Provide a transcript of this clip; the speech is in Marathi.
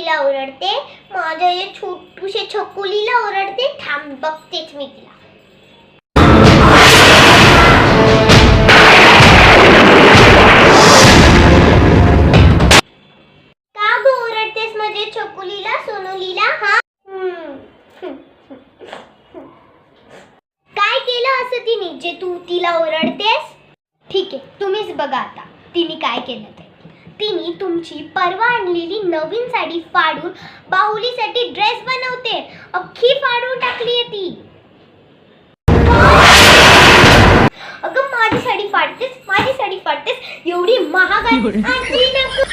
बाहुलीला ओरडते, माझ्या या छोटूशा छकुलीला ओरडते. थांब बघतेच मी तिला. का गं ओरडतेस माझ्या छकुलीला, सोनुलीला? हा काय केलं असं तिने जे तू तिला ओरडतेस? ठीक आहे, तुम्हीच बघा आता तिने काय केलं ते. तिने तुमची परवा आणलेली नवीन साडी फाडून बाहुलीसाठी ड्रेस बनवते. अख्खी फाडून टाकली आहे ती. अगं माझी साडी फाडतेस, माझी साडी फाडतेस, एवढी महाग आहे.